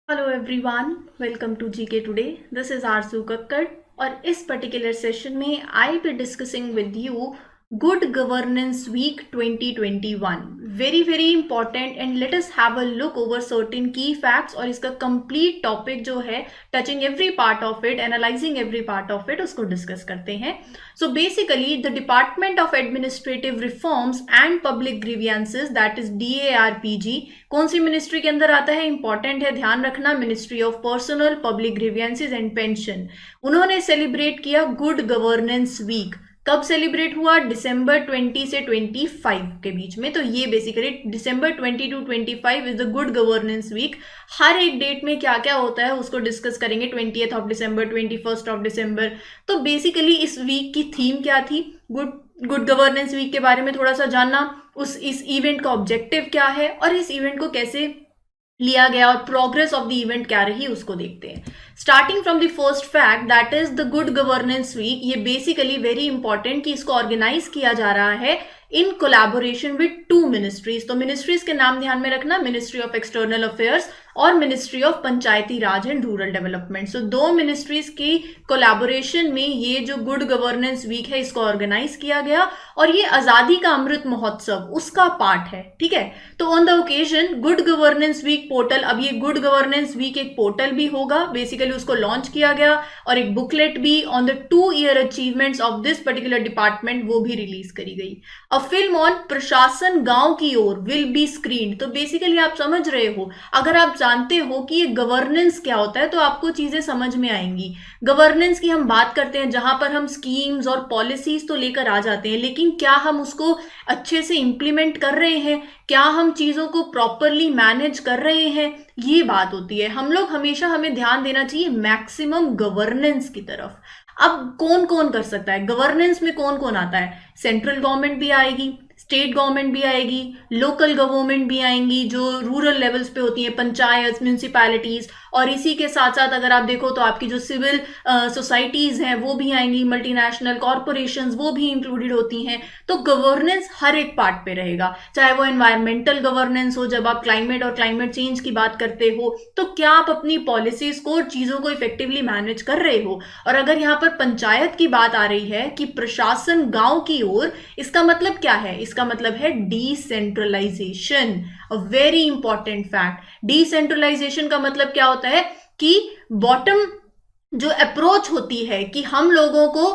Hello everyone, welcome to GK today. This is Arzoo Kakkar और इस particular session में I be discussing with you good governance week 2021। Very very important and let us have a look over certain key facts और इसका complete topic जो है touching every part of it, analysing every part of it, उसको discuss करते हैं। So basically the department of administrative reforms and public grievances, that is DARPG, कौन सी ministry के अंदर आता है? इंपॉर्टेंट है, ध्यान रखना, ministry of personnel public grievances and pension. उन्होंने सेलिब्रेट किया गुड गवर्नेंस वीक। कब सेलिब्रेट हुआ? दिसंबर 20 से 25 के बीच में। तो ये basically December 20 to 25 is the good governance week. हर एक डेट में क्या क्या होता है उसको डिस्कस करेंगे। 20th of December, 21st of December. तो बेसिकली इस वीक की थीम क्या थी? गुड गवर्नेंस वीक के बारे में थोड़ा सा जानना, इस इवेंट का ऑब्जेक्टिव क्या है और इस इवेंट को कैसे लिया गया और प्रोग्रेस ऑफ द इवेंट क्या रही उसको देखते हैं। Starting from the first fact, that is the good governance week. ये बेसिकली वेरी इंपॉर्टेंट कि इसको ऑर्गेनाइज किया जा रहा है in collaboration with two ministries. तो मिनिस्ट्रीज के नाम ध्यान में रखना, मिनिस्ट्री ऑफ एक्सटर्नल अफेयर्स और ministry of Panchayati Raj and rural development. So दो मिनिस्ट्रीज की कोलैबोरेशन में ये जो गुड गवर्नेंस वीक है इसको ऑर्गेनाइज किया गया और ये आजादी का अमृत महोत्सव उसका पार्ट है। ठीक है, तो on the occasion good governance week portal, अब ये गुड गवर्नेंस वीक एक पोर्टल भी होगा, बेसिकली उसको लॉन्च किया गया और एक बुकलेट भी on the 2-year achievements of this particular department वो भी रिलीज करी गई। अ फिल्म ऑन प्रशासन गांव की ओर विल बी स्क्रीन्ड। तो बेसिकली आप समझ रहे हो, अगर आप जानते हो कि ये गवर्नेंस क्या होता है तो आपको चीजें समझ में आएंगी। गवर्नेंस की हम बात करते हैं जहां पर हम स्कीम्स और पॉलिसीज तो लेकर आ जाते हैं, लेकिन क्या हम उसको अच्छे से इंप्लीमेंट कर रहे हैं? क्या हम चीजों को प्रॉपरली मैनेज कर रहे हैं? ये बात होती है। हम लोग हमेशा, हमें ध्यान देना चाहिए मैक्सिमम गवर्नेंस की तरफ। अब कौन कौन कर सकता है गवर्नेंस में? कौन कौन आता है? सेंट्रल गवर्नमेंट भी आएगी, स्टेट गवर्नमेंट भी आएगी, लोकल गवर्नमेंट भी आएंगी जो रूरल लेवल्स पे होती है, पंचायत, म्यूनिसिपैलिटीज, और इसी के साथ साथ अगर आप देखो तो आपकी जो सिविल सोसाइटीज हैं वो भी आएंगी, मल्टीनेशनल कॉरपोरेशंस वो भी इंक्लूडेड होती हैं। तो गवर्नेंस हर एक पार्ट पे रहेगा, चाहे वो एनवायरमेंटल गवर्नेंस हो, जब आप क्लाइमेट और क्लाइमेट चेंज की बात करते हो तो क्या आप अपनी पॉलिसीज को और चीजों को इफेक्टिवली मैनेज कर रहे हो। और अगर यहाँ पर पंचायत की बात आ रही है कि प्रशासन गांव की ओर, इसका मतलब क्या है? इसका मतलब है decentralisation. A very important fact. Decentralisation का मतलब क्या होता है कि बॉटम जो अप्रोच होती है कि हम लोगों को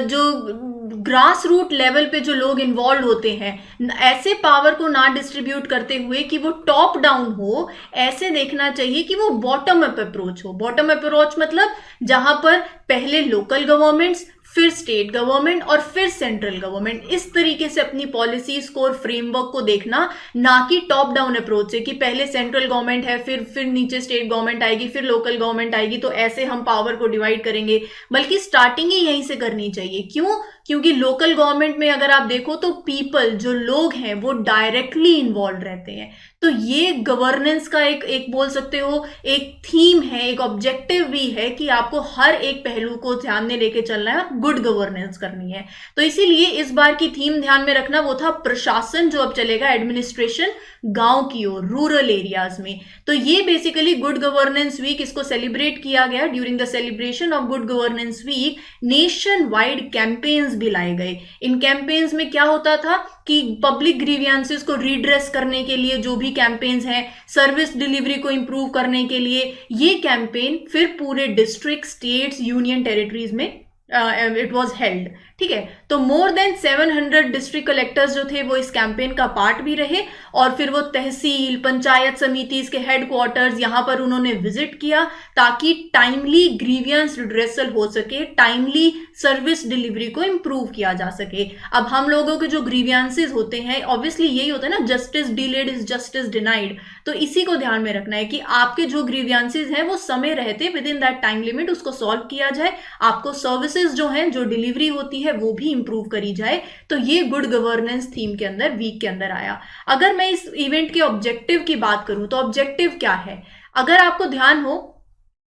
जो ग्रास रूट लेवल पे जो लोग इन्वॉल्व होते हैं, ऐसे पावर को ना डिस्ट्रीब्यूट करते हुए कि वो टॉप डाउन हो, ऐसे देखना चाहिए कि वो बॉटम अप अप्रोच हो। बॉटम अप्रोच मतलब जहां पर पहले लोकल गवर्नमेंट्स, फिर स्टेट गवर्नमेंट और फिर सेंट्रल गवर्नमेंट, इस तरीके से अपनी पॉलिसीज को और फ्रेमवर्क को देखना, ना कि टॉप डाउन अप्रोच से कि पहले सेंट्रल गवर्नमेंट है, फिर नीचे स्टेट गवर्नमेंट आएगी, फिर लोकल गवर्नमेंट आएगी, तो ऐसे हम पावर को डिवाइड करेंगे। बल्कि स्टार्टिंग ही यहीं से करनी चाहिए। क्यों? क्योंकि लोकल गवर्नमेंट में अगर आप देखो तो पीपल, जो लोग हैं, वो डायरेक्टली इन्वॉल्व रहते हैं। तो ये गवर्नेंस का एक बोल सकते हो एक थीम है, एक ऑब्जेक्टिव भी है कि आपको हर एक पहलू को ध्यान में लेके चलना है और गुड गवर्नेंस करनी है। तो इसीलिए इस बार की थीम ध्यान में रखना, वो था प्रशासन, जो अब चलेगा एडमिनिस्ट्रेशन गांव की ओर, रूरल एरियाज में। तो ये बेसिकली गुड गवर्नेंस वीक, इसको सेलिब्रेट किया गया। During the celebration of good governance week nationwide campaigns भी लाए गए। इन कैंपेन्स में क्या होता था कि पब्लिक ग्रीवियंसेस को रिड्रेस करने के लिए जो भी कैंपेन्स हैं, सर्विस डिलीवरी को इंप्रूव करने के लिए, ये कैंपेन फिर पूरे डिस्ट्रिक्ट, स्टेट्स, यूनियन टेरिटरीज में इट वॉज हेल्ड। ठीक है, तो मोर देन 700 डिस्ट्रिक्ट कलेक्टर्स जो थे वो इस कैंपेन का पार्ट भी रहे और फिर वो तहसील, पंचायत समिति के हेडक्वार्टर्स, यहां पर उन्होंने विजिट किया ताकि टाइमली ग्रीवियंस रिड्रेसल हो सके, टाइमली सर्विस डिलीवरी को इंप्रूव किया जा सके। अब हम लोगों के जो ग्रीवियंसेस होते हैं, ऑब्वियसली यही होता है ना, justice delayed is justice denied. तो इसी को ध्यान में रखना है कि आपके जो ग्रीवियंसेस हैं वो समय रहते with in that time limit उसको सॉल्व किया जाए, आपको सर्विसेज जो हैं, जो डिलीवरी होती है वो भी इंप्रूव करी जाए। तो ये गुड गवर्नेंस थीम के अंदर, वीक के अंदर आया। अगर मैं इस इवेंट के ऑब्जेक्टिव की बात करूं तो ऑब्जेक्टिव क्या है? अगर आपको ध्यान हो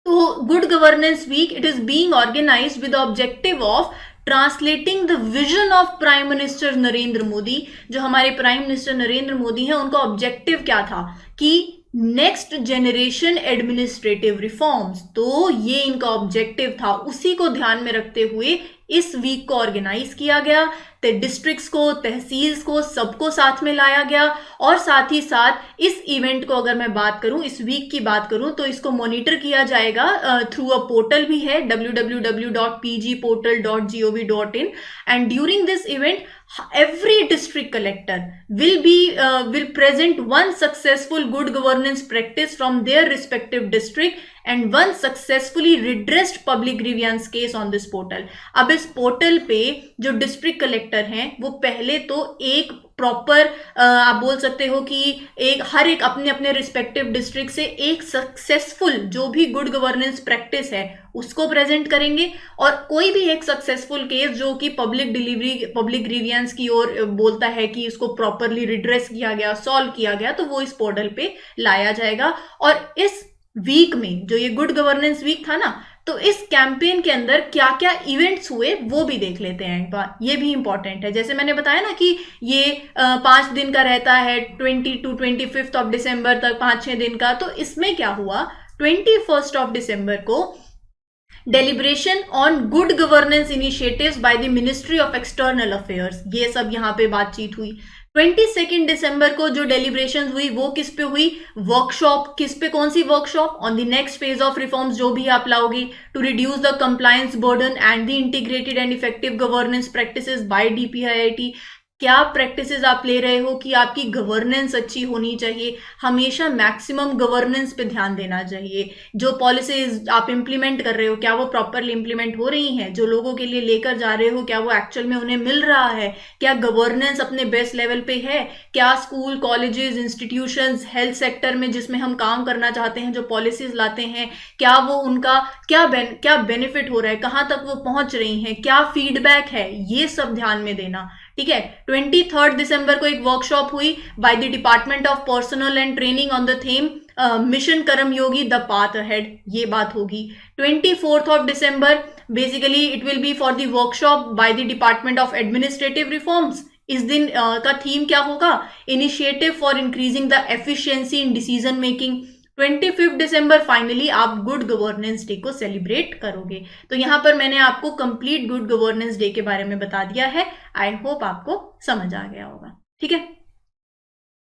तो good governance week, it is being organised with the objective of translating the vision of prime minister Narendra Modi. जो हमारे प्राइम मिनिस्टर नरेंद्र मोदी हैं, उनका ऑब्जेक्टिव क्या था कि नेक्स्ट जनरेशन एडमिनिस्ट्रेटिव रिफॉर्म्स। तो ये इनका ऑब्जेक्टिव था, उसी को ध्यान में रखते हुए इस वीक को ऑर्गेनाइज किया गया। तो डिस्ट्रिक्ट्स को, तहसील्स को, सबको साथ में लाया गया। और साथ ही साथ इस इवेंट को अगर मैं बात करूं, इस वीक की बात करूं, तो इसको मॉनिटर किया जाएगा थ्रू अ पोर्टल भी है, www.pgportal.gov.in। And during this event every district collector will present one successful good governance practice from their respective district and one successfully redressed public grievance case on this portal। अब इस portal पे जो district collector हैं वो पहले तो एक proper आप बोल सकते हो कि हर एक अपने अपने रिस्पेक्टिव डिस्ट्रिक्ट से एक सक्सेसफुल जो भी गुड गवर्नेंस प्रैक्टिस है उसको प्रेजेंट करेंगे। और कोई भी एक सक्सेसफुल केस जो कि पब्लिक ग्रीवियंस की ओर बोलता है कि इसको प्रॉपरली रिड्रेस किया गया, सॉल्व किया गया, तो वो इस पोर्टल पे लाया जाएगा। और इस वीक में जो ये गुड गवर्नेंस वीक था ना, तो इस कैंपेन के अंदर क्या क्या इवेंट्स हुए वो भी देख लेते हैं एक बार, ये भी इंपॉर्टेंट है। जैसे मैंने बताया ना कि ये 5 दिन का रहता है, 20 to 25 ऑफ दिसंबर तक, 5-6 दिन का। तो इसमें क्या हुआ, 21 ऑफ दिसंबर को deliberation on good governance initiatives by the ministry of external affairs, ये सब यहाँ पे बातचीत हुई। 22 दिसंबर को जो डेलिब्रेशन हुई वो किस पे हुई, वर्कशॉप। किस पे, कौन सी workshop, on the next phase of reforms जो भी आप लाओगे to reduce the compliance burden and the integrated and effective governance practices by DPIIT. क्या प्रैक्टिसेस आप ले रहे हो कि आपकी गवर्नेंस अच्छी होनी चाहिए, हमेशा मैक्सिमम गवर्नेंस पे ध्यान देना चाहिए। जो पॉलिसीज आप इंप्लीमेंट कर रहे हो क्या वो प्रॉपरली इंप्लीमेंट हो रही हैं, जो लोगों के लिए लेकर जा रहे हो क्या वो एक्चुअल में उन्हें मिल रहा है, क्या गवर्नेंस अपने बेस्ट लेवल पे है, क्या school, colleges, institutions, health sector में जिसमें हम काम करना चाहते हैं जो पॉलिसीज लाते हैं, क्या वो उनका क्या बेनिफिट हो रहा है, कहाँ तक वो पहुंच रही हैं, क्या फीडबैक है, ये सब ध्यान में देना। ठीक है। 23 दिसंबर को एक वर्कशॉप हुई by the department of personnel and training on the theme mission Karmayogi the path ahead, ये बात होगी। 24 December basically it will be for the workshop by the department of administrative reforms. इस दिन का थीम क्या होगा, initiative for increasing the efficiency in decision making. 25 December finally आप good governance day को सेलिब्रेट करोगे। तो यहां पर मैंने आपको कंप्लीट गुड गवर्नेंस डे के बारे में बता दिया है। आई होप आपको समझ आ गया होगा। ठीक है।